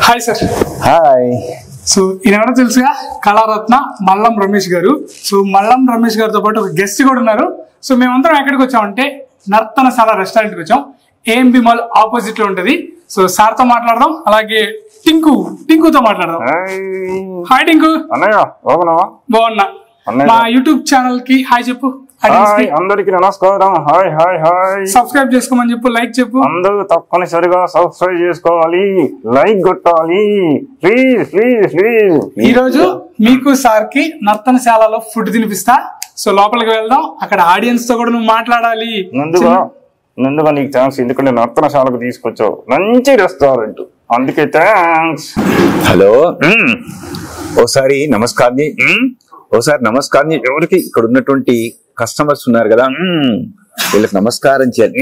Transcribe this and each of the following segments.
Hi sir. Hi. So ఈయన తెలుసుగా కళారత్న మల్లం రమేష్ గారు. సో మల్లం రమేష్ గారితో పాటు ఒక గెస్ట్ కూడా ఉన్నారు. సో మేమందరం ఎక్కడికి వచ్చామంటే నర్తనశాల రెస్టారెంట్కి వచ్చాం. ఏఎంబి మాల్ ఆపోజిట్ లో ఉంటది. సో సార్ తో మాట్లాడదాం, అలాగే టింకుతో మాట్లాడదాం. హాయ్ టింకు. బాగున్నా. మా యూట్యూబ్ ఛానల్ కి హాయ్ చెప్పు. అందరికి నమస్కారం. Hi hi hi. సబ్స్క్రైబ్ చేసుకోమని చెప్పు, లైక్ చెప్పు. అందరూ తప్పనిసరిగా సబ్స్క్రైబ్ చేసుకోవాలి, లైక్ కొట్టాలి ప్లీజ్ ప్లీజ్ ప్లీజ్. ఈ రోజు మీకు సార్ కి నర్తనశాలలో ఫుడ్ తినిపిస్తా. సో లోపలికి వెళ్దాం, అక్కడ ఆడియన్స్ తో కూడా నువ్వు మాట్లాడాలి. ముందుగా నీకు థ్యాంక్స్, ఎందుకంటే నర్తనశాలకు తీసుకొచ్చావు, మంచి రెస్టారెంట్, అందుకే థ్యాంక్స్. హలో, ఓసారి నమస్కారం ఎవరికి ఇక్కడ ఉన్నటువంటి కస్టమర్స్ ఉన్నారు కదా, వీళ్ళకి నమస్కారం చేయాలి.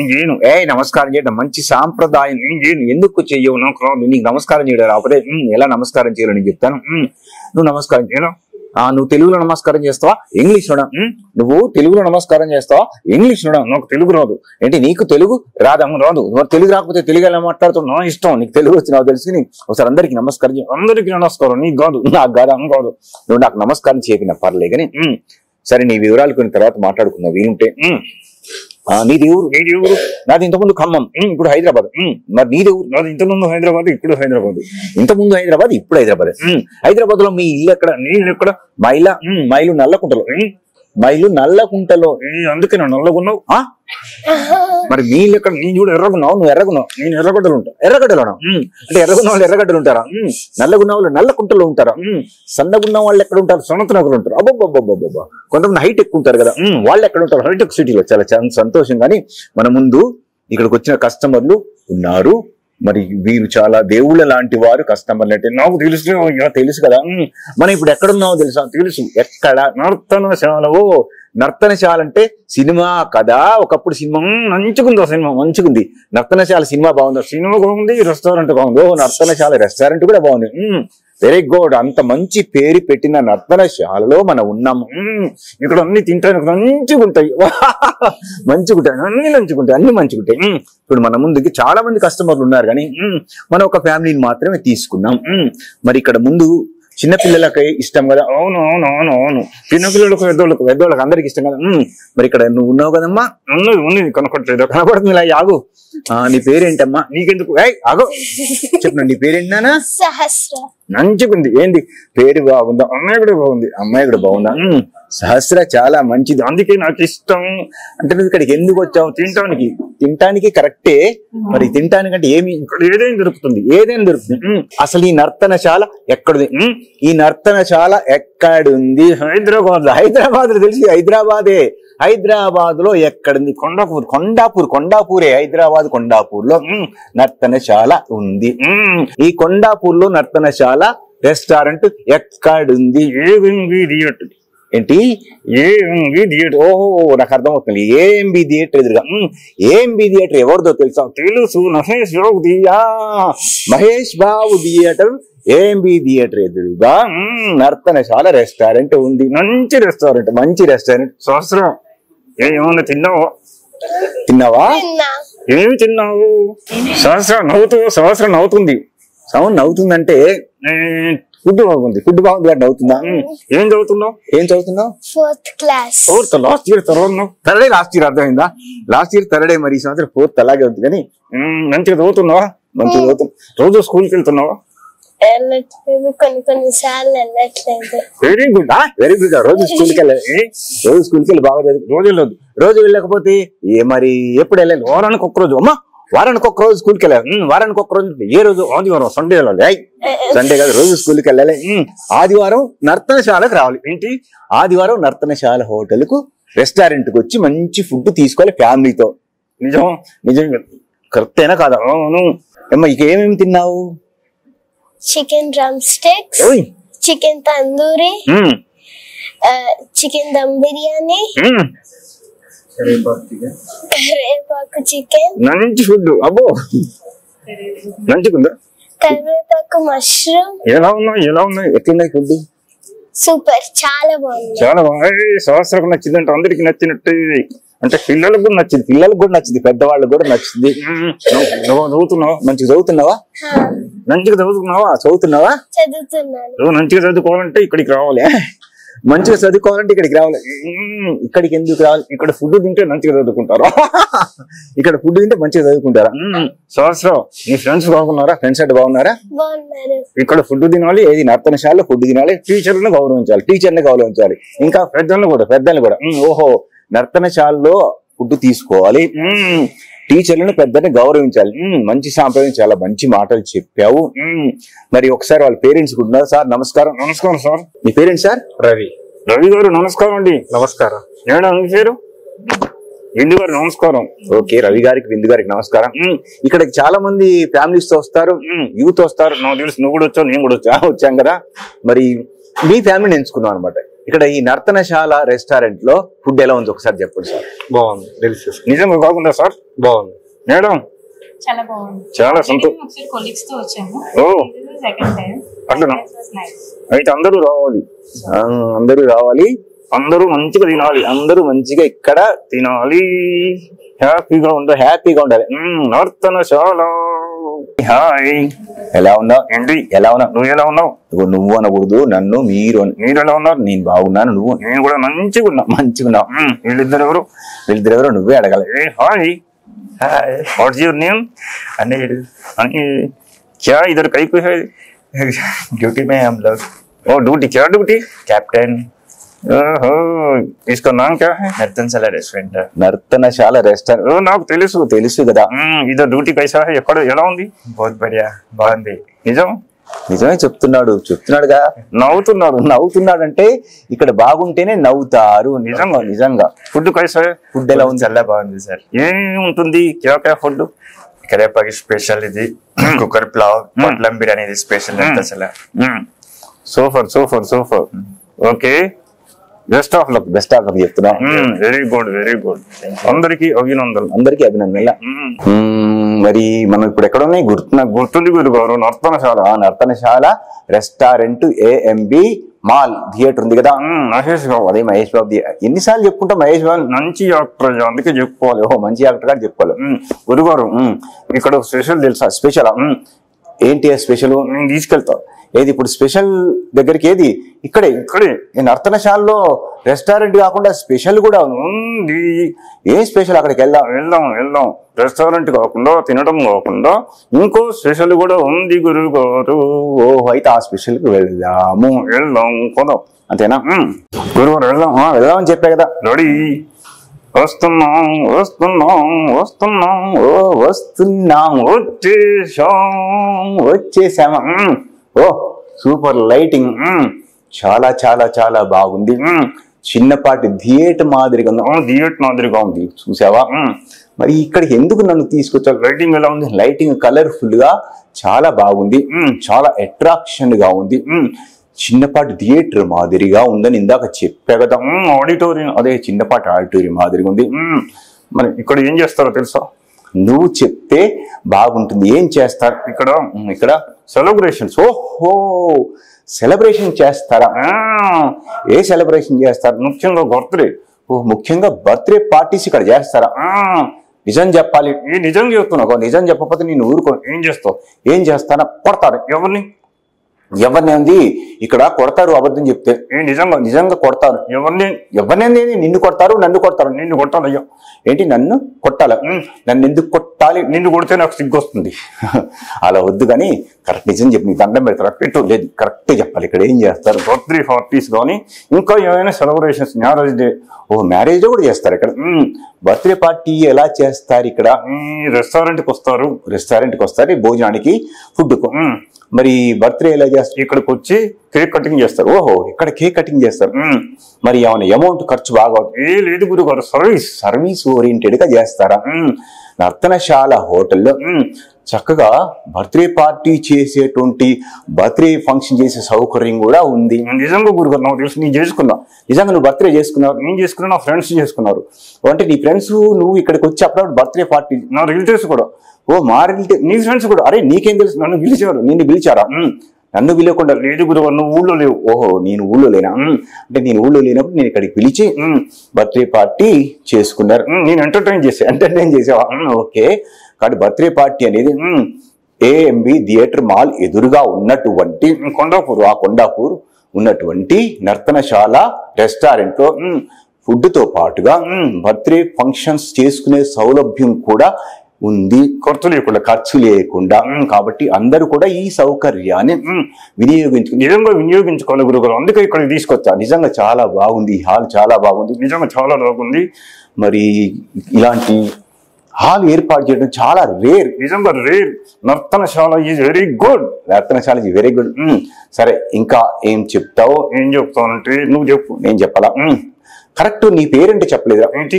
నమస్కారం చేయడం మంచి సాంప్రదాయం. ఎందుకు చెయ్యవు? నీకు నమస్కారం చేయడం రాకపోతే ఎలా నమస్కారం చేయాలని చెప్తాను. నువ్వు నమస్కారం చేయను. నువ్వు తెలుగులో నమస్కారం చేస్తావా, ఇంగ్లీష్ లో? నువ్వు తెలుగులో నమస్కారం చేస్తావా, ఇంగ్లీష్ లో? నాకు తెలుగు రాదు. ఏంటి నీకు తెలుగు రాదు? తెలుగు రాకపోతే తెలుగు ఎలా మాట్లాడుతున్నావు? ఇష్టం, నీకు తెలుగు వచ్చి నాకు తెలిసి ఒకసారి అందరికి నమస్కారం చేయ. అందరికి నమస్కారం, నీకు కాదు, నాకు కాదు, అమ్మ కాదు. నువ్వు నాకు నమస్కారం చేయకుండా పర్లే కానీ సరే, నీ వివరాలు కొన్ని తర్వాత మాట్లాడుకున్నావు వీలుంటే. నీది ఊరు? నాది ఇంతకుముందు ఖమ్మం, ఇప్పుడు హైదరాబాద్. మరి నీది ఊరు? నాది ఇంతకుముందు హైదరాబాద్, ఇప్పుడు హైదరాబాద్. ఇంతకుముందు హైదరాబాద్, ఇప్పుడు హైదరాబాద్. హైదరాబాద్ లో మీ ఇల్లు ఎక్కడ? నీళ్ళు ఎక్కడ? మైలు నల్లకుంటలో. అందుకే నువ్వు నల్లగున్నావు. మరి నీళ్ళు ఎక్కడ? నీ చూడు ఎర్రగున్నావు, నువ్వు ఎర్రగున్నావు, నేను ఎర్రగడ్డలు ఉంటావు. ఎర్రగడ్డలోనా? అంటే ఎర్రగున్న వాళ్ళు ఎర్రగడ్డలు ఉంటారా? నల్లగున్న వాళ్ళు నల్లకుంటలో ఉంటారా? సన్నగున్న వాళ్ళు ఎక్కడ ఉంటారు? సొనతనగలు ఉంటారు. అబ్బబ్బబ్బబ్బబ్బా, కొంతమంది హైటెక్ ఉంటారు కదా, వాళ్ళు ఎక్కడ ఉంటారు? హైటెక్ సిటీలో. చాలా సంతోషం. కానీ మన ముందు ఇక్కడికి వచ్చిన కస్టమర్లు ఉన్నారు. మరి వీరు చాలా దేవుళ్ళ లాంటి వారు. కస్టమర్లు అంటే నాకు తెలుసు కదా. మనం ఇప్పుడు ఎక్కడున్నామో తెలుసా? తెలుసు. ఎక్కడ? నర్తనశాలవో. నర్తనశాల అంటే సినిమా కదా. ఒకప్పుడు సినిమా మంచిగుంది, సినిమా మంచిగుంది. నర్తనశాల సినిమా బాగుంది, సినిమా బాగుంది, రెస్టారెంట్ బాగుంది. నర్తనశాల రెస్టారెంట్ కూడా బాగుంది. Very good. అంత మంచి పేరు పెట్టిన నర్తనశాలలో మనం ఉన్నాము. ఇక్కడ అన్ని తింటానికి మంచిగుంటాయి, అన్ని మంచిగుంటాయి. ఇప్పుడు మన ముందుకి చాలా మంది కస్టమర్లు ఉన్నారు, కానీ మనం ఒక ఫ్యామిలీని మాత్రమే తీసుకున్నాం. మరి ఇక్కడ ముందు చిన్నపిల్లలకి ఇష్టం కదా. అవును, చిన్నపిల్లలకు పెద్దోళ్ళకి అందరికి ఇష్టం కదా. మరి ఇక్కడ నువ్వు ఉన్నావు కదమ్మా, ఉన్నది కనపడలేదు, కనపడుతుంది. ఇలా ఆగు. నీ పేరేంటమ్మా? నీకెందుకు? ఆగో, చెప్పు, నీ పేరేంటన్నా? సహస్ర. మంచిగుంది. ఏంది పేరు బాగుందా? అమ్మాయి కూడా బాగుంది. అమ్మాయి కూడా బాగుందా? సహస్ర చాలా మంచిది, అందుకే నాకు ఇష్టం. అంటే నువ్వు ఇక్కడికి ఎందుకు వచ్చావు? తినటానికి కరెక్టే. మరి తినటానికంటే ఏదైనా దొరుకుతుంది. అసలు ఈ నర్తనశాల ఎక్కడుంది? ఈ నర్తనశాల ఎక్కడుంది? హైదరాబాద్ తెలిసి హైదరాబాద్ లో ఎక్కడుంది? కొండాపూరే. హైదరాబాద్ కొండాపూర్ లో నర్తనశాల ఉంది. ఈ కొండాపూర్ లో నర్తనశాల రెస్టారెంట్ ఎక్కడుంది? ఏంటి థియేటర్? ఓహో, నాకు అర్థమవుతుంది. ఏఎంబి థియేటర్ ఎదురుగా. ఏఎంబి థియేటర్ ఎవరిదో తెలుసా? తెలుసు, Mahesh Babu theatre. AMB theatre ఎదురుగా నర్తనశాల రెస్టారెంట్ ఉంది. మంచి రెస్టారెంట్. సహస్రం, ఏమన్నా తిన్నావా? ఏమి తిన్నావు? సహస్రం నవ్వుతుంది. సౌండ్ నవ్వుతుందంటే ఫుడ్ బాగుంది కాబట్టి అవుతుందా? ఏం చదువుతున్నావు? Fourth. Last year third. Last year అర్థమైందా? Last year third. మరి ఈ సంవత్సరం ఫోర్త్. అలాగే ఉంది. కానీ మంచిగా చదువుతున్నావా? రోజు స్కూల్కి వెళ్తున్నావా? Very good. రోజు స్కూల్కి వెళ్ళి బాగా చదువు. రోజు వెళ్ళకపోతే మరి ఎప్పుడు వెళ్ళాలి? వారానికి ఒక్క రోజు. వారానికి ఒక్క రోజు స్కూల్కి వెళ్ళాలి. వారానికి ఒక్క రోజు ఏ రోజు? ఆదివారం, సండే వెళ్ళాలి. సండే కాదు, రోజు స్కూల్కి వెళ్ళాలి. ఆదివారం నర్తనశాలకు రావాలి. ఏంటి? ఆదివారం నర్తనశాల హోటల్కు రెస్టారెంట్కి వచ్చి మంచి ఫుడ్ తీసుకోవాలి ఫ్యామిలీతో. నిజం కరెక్టేనా కాదా? అవును. అమ్మ, ఇక ఏమేమి తిన్నావు? Chicken drumsticks, chicken tandoori, chicken dum biryani, కరివేపాకు చికెన్. మంచి ఫుడ్. అబ్బో, మంచిగుందా? కరివేపాకు మష్రూమ్. ఎలా ఉన్నాయి? ఎట్లున్నాయి ఫుడ్? సూపర్, చాలా బాగుంది. సహస్రకు నచ్చిందంటే అందరికి నచ్చినట్టు. అంటే పిల్లలకు కూడా నచ్చింది, పెద్దవాళ్ళకు కూడా నచ్చింది. నువ్వు చదువుతున్నావా? మంచిగా చదువుతున్నావా? చదువుతున్నాను. నువ్వు మంచిగా చదువుకోవాలంటే ఇక్కడికి రావాలి. ఇక్కడికి ఎందుకు రావాలి? ఇక్కడ ఫుడ్ తింటే మంచిగా చదువుకుంటారు. సహస్రం, నీ ఫ్రెండ్స్ బాగున్నారా? ఫ్రెండ్స్ అంటే బాగున్నారా? ఇక్కడ ఫుడ్ తినాలి. ఏది నర్తనశాలలో ఫుడ్ తినాలి. టీచర్లను గౌరవించాలి. ఇంకా పెద్దలను కూడా. ఓహో, నర్తనశాలలో ఫుడ్ తీసుకోవాలి. టీచర్లను పెద్దని గౌరవించాలి. మంచి సాంప్రదాయం, చాలా మంచి మాటలు చెప్పావు. మరి ఒకసారి వాళ్ళ పేరెంట్స్ కూడా ఉన్నారు. సార్ నమస్కారం. నమస్కారం సార్. మీ పేరెంట్స్ సార్? రవి గారు నమస్కారం అండి. నమస్కారం. ఏడా మీ పేరు? విందు గారు నమస్కారం. ఓకే, రవి గారికి, విందు గారికి నమస్కారం. ఇక్కడికి చాలా మంది ఫ్యామిలీస్ తో వస్తారు, యూత్ వస్తారు. నాకు తెలుసు, నువ్వు కూడా వచ్చావు, నేను కూడా వచ్చాం కదా. మరి మీ ఫ్యామిలీని ఎంచుకున్నాం అనమాట. ఇక్కడ ఈ నర్తనశాల రెస్టారెంట్ లో ఫుడ్ ఎలా ఉంది ఒకసారి చెప్పండి సార్. బాగుంది, డెలిషియస్. నిజంగా బాగుందా సార్? బాగుంది మేడం, చాలా బాగుంది. చాలా సంతోషం. అట్లా అయితే అందరూ రావాలి, అందరూ మంచిగా తినాలి, అందరూ మంచిగా ఇక్కడ తినాలి, హ్యాపీగా ఉండాలి. నర్తనశాల. హాయ్, ఎలా ఉన్నావు? ఏంటి ఎలా ఉన్నావు? నువ్వు ఎలా ఉన్నావు? నువ్వు అనకూడదు, నన్ను మీరు ఎలా ఉన్నారు? నేను బాగున్నాను. నువ్వు? నేను కూడా మంచిగా ఉన్నావు. వీళ్ళిద్దరు ఎవరు? నువ్వే అడగాలి. Hi, what's your name? Anil. क्या इधर कहीं पे है? ड्यूटी में हम लोग. ओ ड्यूटी, क्या ड्यूटी? कैप्टन. इसका नाम क्या है? नर्तनशाला रेस्टोरेंट. నర్తనశాల రెస్టారెంట్. నాకు తెలుసు కదా. ఇదర్ డ్యూటీ కైసా హై? ఎక్కడ ఎలా ఉంది? बहुत बढ़िया, బాగుంది. నిజమే చెప్తున్నాడుగా. నవ్వుతున్నాడు అంటే ఇక్కడ బాగుంటేనే నవ్వుతారు. నిజంగా. ఫుడ్ కైసా? ఫుడ్ ఎలా ఉంది? చాలా బాగుంది సార్. ఏముంటుంది? క్యా ఫుడ్? కరేపాకి స్పెషల్ ఇది కుక్కర్ ప్లావ్, పొట్లం బిర్యానీ ఇది special Nartanasala. Super. Okay, best of luck చెప్తున్నా. Very good. అందరికి అభినందనలు. మరి మనం ఇప్పుడు ఎక్కడ ఉన్నాయి? గుర్తుంది గురుగారు, Nartanasala restaurant, AMB mall theatre ఉంది కదా. మహేష్ బాబు. అదే మహేష్ బాబు. ఎన్నిసార్లు చెప్పుకుంటాం మహేష్ బాబు? మంచి యాక్టర్, అందుకే చెప్పుకోవాలి. ఓహో, మంచి యాక్టర్ గారు చెప్పుకోవాలి. గురుగారు, ఇక్కడ స్పెషల్ తెలుసా? స్పెషల్ ఏంటి? స్పెషల్ నేను తీసుకెళ్తా. ఏది ఇప్పుడు స్పెషల్ దగ్గరికి? ఏది? ఇక్కడే నర్తనశాలలో రెస్టారెంట్ కాకుండా స్పెషల్ కూడా ఉంది. ఏం స్పెషల్? అక్కడికి వెళ్దాం. రెస్టారెంట్ కాకుండా, తినడం కాకుండా ఇంకో స్పెషల్ కూడా ఉంది గురుగారు. ఓహో, అయితే ఆ స్పెషల్ కి వెళ్దాం. పోదాం. అంతేనా గురుగారు? వెళ్దాం అని చెప్పా కదా. రెడీ, వస్తున్నాం. వచ్చేసామా? ఓ సూపర్ లైటింగ్, చాలా చాలా చాలా బాగుంది. చిన్నపాటి థియేటర్ మాదిరిగా ఉంది. చూసావా? మరి ఇక్కడికి ఎందుకు నన్ను తీసుకొచ్చా? లైటింగ్ ఎలా ఉంది? లైటింగ్ కలర్ఫుల్ గా చాలా బాగుంది, చాలా అట్రాక్షన్ గా ఉంది. చిన్నపాటి థియేటర్ మాదిరిగా ఉందని ఇందాక చెప్పా కదా. ఆడిటోరియం. అదే చిన్నపాటి ఆడిటోరియం మాదిరిగా ఉంది. మరి ఇక్కడ ఏం చేస్తారో తెలుసా? నువ్వు చెప్తే బాగుంటుంది. ఏం చేస్తారు ఇక్కడ? సెలబ్రేషన్స్. ఓహో, సెలబ్రేషన్ చేస్తారా? ఏ సెలబ్రేషన్ చేస్తారు? ముఖ్యంగా బర్త్డే. ముఖ్యంగా బర్త్డే పార్టీస్ ఇక్కడ చేస్తారా? నిజం చెప్పాలి. నిజం చెప్తున్నావు. నిజం చెప్పకపోతే నేను ఊరుకో. ఏం చేస్తావు? ఏం చేస్తానా? కొడతారు. ఎవరిని ఉంది ఇక్కడ? కొడతారు అబద్ధం చెప్తే. నిజంగా కొడతారు. ఎవరిని? నిన్ను కొడతారు, నన్ను కొడతారు. నిన్ను కొట్టాలి. అయ్యో, ఏంటి నన్ను కొట్టాలి? నన్ను ఎందుకు కొట్టాలి? నిన్ను కొడితే నాకు సిగ్గు వస్తుంది. అలా వద్దు కానీ కరెక్ట్ నిజం చెప్పి నీ దండం పెడతారు. పెట్టు లేదు, కరెక్టే చెప్పాలి. ఇక్కడ ఏం చేస్తారు? బర్త్డే పార్టీస్ కానీ ఇంకా ఏమైనా celebrations, marriage day. Marriage day కూడా చేస్తారు ఇక్కడ. బర్త్డే పార్టీ ఎలా చేస్తారు ఇక్కడ? రెస్టారెంట్కి వస్తారు భోజనానికి, ఫుడ్ కు. మరి బర్త్డే ఎలా చేస్తారు? ఇక్కడికి వచ్చి కేక్ కటింగ్ చేస్తారు. ఓహో, ఇక్కడ కేక్ కటింగ్ చేస్తారు. మరి ఏమైనా అమౌంట్ ఖర్చు బాగా లేదు గురుగారు. సర్వీస్ ఓరియంటెడ్ గా చేస్తారా? నర్తనశాల హోటల్లో చక్కగా బర్త్డే పార్టీ చేసేటువంటి, బర్త్డే ఫంక్షన్ చేసే సౌకర్యం కూడా ఉంది. నిజంగా గురుగారు, నాకు తెలుసు. నేను చేసుకున్నా. నిజంగా నువ్వు బర్త్డే చేసుకున్నావు? నేను చేసుకున్నా, నా ఫ్రెండ్స్ చేసుకున్నారు. అంటే నీ ఫ్రెండ్స్ నువ్వు ఇక్కడికి వచ్చి అప్పుడు బర్త్డే పార్టీ? నా రిలేటివ్స్ కూడా. మా రిలేటివ్, నీ ఫ్రెండ్స్ కూడా? అరే నీకేం తెలుసు? నిన్ను పిలిచారా? నన్ను పిలవకుండా లేదు గురువు నువ్వు ఊళ్ళో లేవు. ఓహో నేను ఊళ్ళో లేనా? అంటే నేను ఊళ్ళో లేనప్పుడు నేను ఇక్కడికి పిలిచి బర్త్డే పార్టీ చేసుకున్నారు. నేను ఎంటర్టైన్ చేసావా? ఓకే. కాబట్టి బర్త్డే పార్టీ అనేది ఏఎంబి థియేటర్ మాల్ ఎదురుగా ఉన్నటువంటి కొండాపూర్ ఉన్నటువంటి నర్తనశాల రెస్టారెంట్ లో ఫుడ్ తో పాటుగా బర్త్డే ఫంక్షన్స్ చేసుకునే సౌలభ్యం కూడా ఉంది, ఖర్చు లేకుండా. కాబట్టి అందరూ కూడా ఈ సౌకర్యాన్ని వినియోగించుకోవాలి గురుగారు. అందుకే ఇక్కడ తీసుకొచ్చా. నిజంగా చాలా బాగుంది, ఈ హాల్ చాలా బాగుంది, నిజంగా చాలా బాగుంది. మరి ఇలాంటి హాల్ ఏర్పాటు చేయడం చాలా రేర్, నిజంగా rare. Narthanasala is very good. Narthanasala is very good. సరే ఇంకా ఏం చెప్తావు? ఏం చెప్తానంటే నువ్వు చెప్పు, నేను చెప్పాలా? కరెక్ట్ నీ పేరేంటో చెప్పలేదా? ఏంటి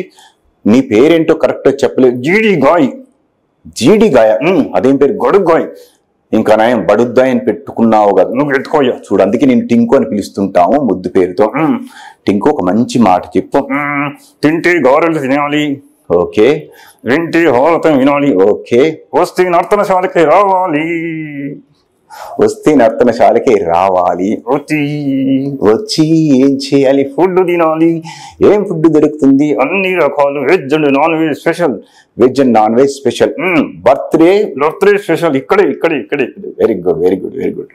నీ పేరేంటో కరెక్ట్ చెప్పలేదు. జీడి గాయ. అదేం పేరు? గొడుగ్గాయ్. ఇంకా నయం బడుద్దాయ్ అని పెట్టుకున్నావు కదా, నువ్వు పెట్టుకోయా. చూడు అందుకే నేను టింకు అని పిలుస్తుంటాము ముద్దు పేరుతో. టింకు ఒక మంచి మాట చెప్పు. తింటే గౌరలు తినాలి. ఓకే. వింటే హోలతం వినాలి. ఓకే. వస్తే నర్తనశాలకి రావాలి. వచ్చి ఏం చేయాలి? ఫుడ్ తినాలి. ఏం ఫుడ్ దొరుకుతుంది? అన్ని రకాలు, veg and non veg special. Veg and non veg special. Birthday special ఇక్కడే. Very good.